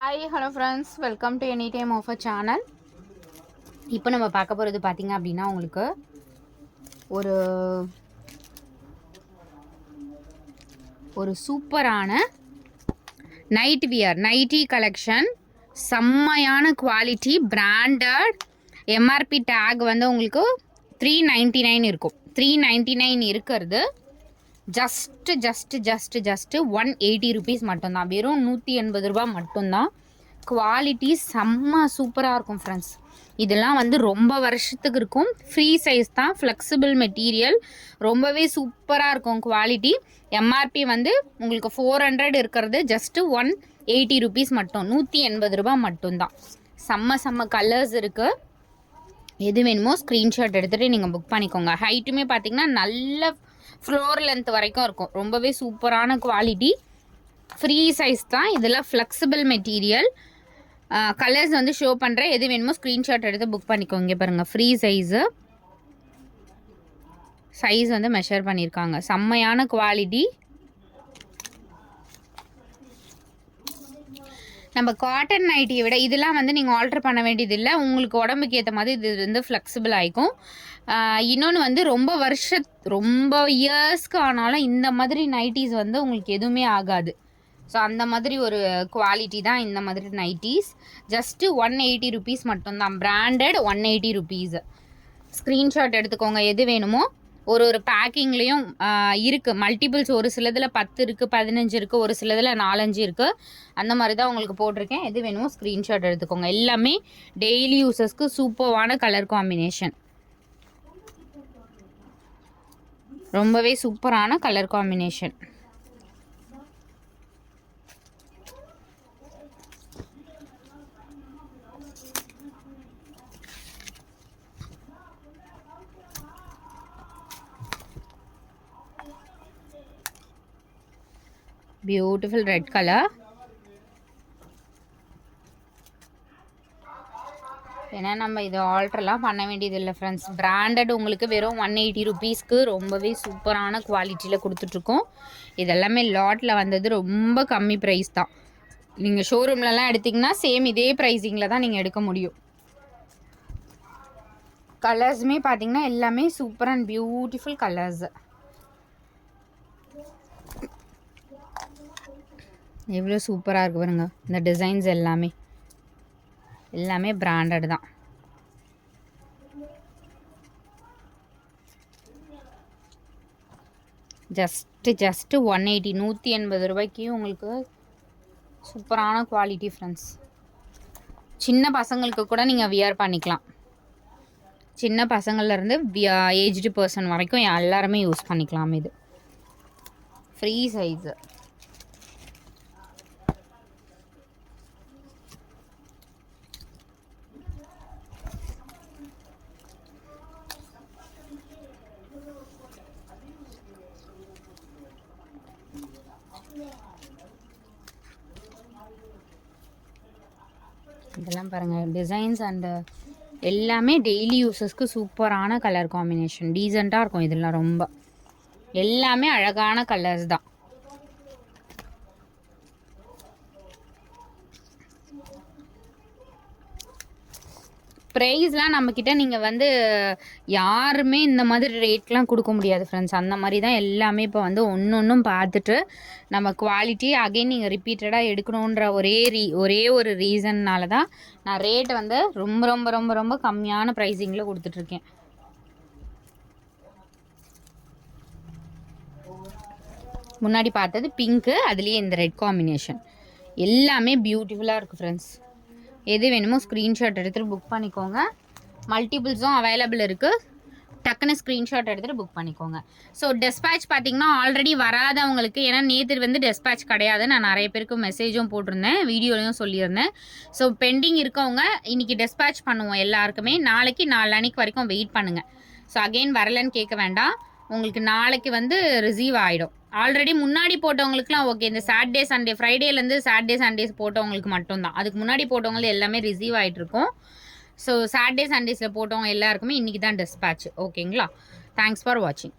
Hi hello friends, welcome to any time offer channel. இப்போ நம்ம பார்க்க போகிறது பார்த்திங்க அப்படின்னா உங்களுக்கு ஒரு சூப்பரான நைட் வியர் நைட்டி கலெக்ஷன். செம்மையான குவாலிட்டி, பிராண்டட். எம்ஆர்பி டேக் வந்து உங்களுக்கு 399 இருக்கும். 399 இருக்கிறது ஜஸ்ட்டு 180 ருபீஸ் மட்டும்தான். வெறும் 180 ரூபா மட்டும்தான். குவாலிட்டி செம்ம சூப்பராக இருக்கும் ஃப்ரெண்ட்ஸ். இதெல்லாம் வந்து ரொம்ப வருஷத்துக்கு இருக்கும். ஃப்ரீ சைஸ் தான், ஃப்ளெக்சிபிள் மெட்டீரியல், ரொம்பவே சூப்பராக இருக்கும் குவாலிட்டி. எம்ஆர்பி வந்து உங்களுக்கு 400 இருக்கிறது ஜஸ்ட்டு 180 ருபீஸ் மட்டும். 180 ரூபா மட்டும்தான். செம்ம கலர்ஸ் இருக்குது. எது வேணுமோ ஸ்க்ரீன்ஷாட் எடுத்துகிட்டு நீங்கள் புக் பண்ணிக்கோங்க. ஹைட்டுமே பார்த்திங்கன்னா நல்ல ஃப்ளோர் லென்த் வரைக்கும் இருக்கும். ரொம்பவே சூப்பரான குவாலிட்டி, ஃப்ரீ சைஸ் தான். இதெல்லாம் ஃப்ளெக்சிபிள் மெட்டீரியல். கலர்ஸ் வந்து ஷோ பண்ணுறேன். எது வேணுமோ ஸ்க்ரீன்ஷாட் எடுத்து புக் பண்ணிக்கோங்க. பாருங்கள், ஃப்ரீ சைஸ் வந்து மெஷர் பண்ணியிருக்காங்க. செம்மையான குவாலிட்டி. நம்ம காட்டன் நைட்டியை விட இதெல்லாம் வந்து நீங்கள் ஆல்டர் பண்ண வேண்டியது இல்லை. உங்களுக்கு உடம்புக்கு ஏற்ற மாதிரி இது வந்து ஃப்ளெக்சிபிள் ஆகிக்கும். இன்னொன்று வந்து ரொம்ப இயர்ஸ்க்கு ஆனாலும் இந்த மாதிரி நைட்டிஸ் வந்து உங்களுக்கு எதுவுமே ஆகாது. ஸோ அந்த மாதிரி ஒரு குவாலிட்டி தான் இந்த மாதிரி நைட்டிஸ். ஜஸ்ட்டு 180 ருபீஸ் மட்டும்தான். Branded 180 rupees. ஸ்க்ரீன்ஷாட் எடுத்துக்கோங்க எது வேணுமோ. ஒரு பேக்கிங்லேயும் இருக்குது மல்டிபிள்ஸ். ஒரு சிலதில் 10 இருக்குது, 15 இருக்குது, ஒரு சிலதில் 4-5 இருக்குது. அந்த மாதிரி தான் உங்களுக்கு போட்டிருக்கேன். எது வேணுமோ ஸ்க்ரீன்ஷாட் எடுத்துக்கோங்க. எல்லாமே டெய்லி யூஸஸ்க்கு சூப்பரான கலர் காம்பினேஷன். ரொம்பவே சூப்பரான colour combination. Beautiful red colour. ஏன்னா நம்ம இதை ஆல்ட்ரெலாம் பண்ண வேண்டியது இல்லை ஃப்ரெண்ட்ஸ். பிராண்டட் உங்களுக்கு வெறும் 180 ருபீஸ்க்கு ரொம்பவே சூப்பரான குவாலிட்டியில் கொடுத்துட்ருக்கோம். இதெல்லாமே லாட்டில் வந்தது ரொம்ப கம்மி ப்ரைஸ் தான். நீங்கள் ஷோரூம்லலாம் எடுத்திங்கன்னா சேம் இதே ப்ரைஸிங்கில் தான் நீங்கள் எடுக்க முடியும். கலர்ஸுமே பார்த்திங்கன்னா எல்லாமே சூப்பர் அண்ட் பியூட்டிஃபுல் கலர்ஸ். எவ்வளோ சூப்பராக இருக்குது பாருங்க. இந்த டிசைன்ஸ் எல்லாமே பிராண்டட் தான். ஜஸ்ட்டு 180 180 ரூபாய்க்கு உங்களுக்கு சூப்பரான குவாலிட்டி ஃப்ரெண்ட்ஸ். சின்ன பசங்களுக்கு கூட நீங்கள் வியர் பண்ணிக்கலாம். சின்ன பசங்கள்லேருந்து ஏஜ்டு பர்சன் வரைக்கும் எல்லாருமே யூஸ் பண்ணிக்கலாம். இது ஃப்ரீ சைஸு. இதெல்லாம் பாருங்கள், டிசைன்ஸ் அண்டு எல்லாமே டெய்லி யூஸஸ்க்கு சூப்பரான கலர் காம்பினேஷன். டீசெண்டாக இருக்கும். இதெல்லாம் ரொம்ப எல்லாமே அழகான கலர்ஸ் தான். ப்ரைஸ்லாம் நம்மக்கிட்ட நீங்கள் வந்து யாருமே இந்த மாதிரி ரேட்லாம் கொடுக்க முடியாது ஃப்ரெண்ட்ஸ். அந்த மாதிரி தான் எல்லாமே இப்போ வந்து ஒன்றும் பார்த்துட்டு நம்ம குவாலிட்டி அகைன் நீங்கள் ரிப்பீட்டடாக எடுக்கணுன்ற ஒரே ஒரு ரீசன்னால தான் நான் ரேட்டை வந்து ரொம்ப ரொம்ப ரொம்ப ரொம்ப கம்மியான ப்ரைஸிங்கில் கொடுத்துட்ருக்கேன். முன்னாடி பார்த்தது பிங்க்கு, அதுலேயே இந்த ரெட் காம்பினேஷன் எல்லாமே பியூட்டிஃபுல்லாக இருக்குது ஃப்ரெண்ட்ஸ். எது வேணுமோ ஸ்க்ரீன்ஷாட் எடுத்துகிட்டு புக் பண்ணிக்கோங்க. மல்டிபிள்ஸும் அவைலபிள் இருக்குது. டக்குன்னு ஸ்க்ரீன்ஷாட் எடுத்துகிட்டு புக் பண்ணிக்கோங்க. ஸோ டெஸ்பேட்ச் பார்த்திங்கன்னா ஆல்ரெடி வராதவங்களுக்கு, ஏன்னா நேற்று வந்து டெஸ்பேட்ச் கிடையாது, நான் நிறைய பேருக்கு மெசேஜும் போட்டிருந்தேன், வீடியோலையும் சொல்லியிருந்தேன். ஸோ பெண்டிங் இருக்கவங்க இன்றைக்கி டெஸ்பேட்ச் பண்ணுவோம் எல்லாருக்குமே. நாளைக்கு 4 அன்னைக்கு வரைக்கும் வெயிட் பண்ணுங்கள். ஸோ அகெயின் வரலன்னு கேட்க வேண்டாம். உங்களுக்கு நாளைக்கு வந்து ரிசீவ் ஆகிடும். ஆல்ரெடி முன்னாடி போட்டவங்களுக்குலாம் ஓகே. இந்த சாட்டர்டே சண்டே, ஃப்ரைடேலேருந்து சாட்டர்டே சண்டேஸ் போட்டவங்களுக்கு மட்டும்தான். அதுக்கு முன்னாடி போட்டவங்களுக்கு எல்லாமே ரிசீவ் ஆகிட்ருக்கும். ஸோ சாட்டர்டே சண்டேஸில் போட்டவங்க எல்லாருக்குமே இன்றைக்கி தான் டிஸ்பேட்ச். ஓகேங்களா? தேங்க்ஸ் ஃபார் வாட்சிங்.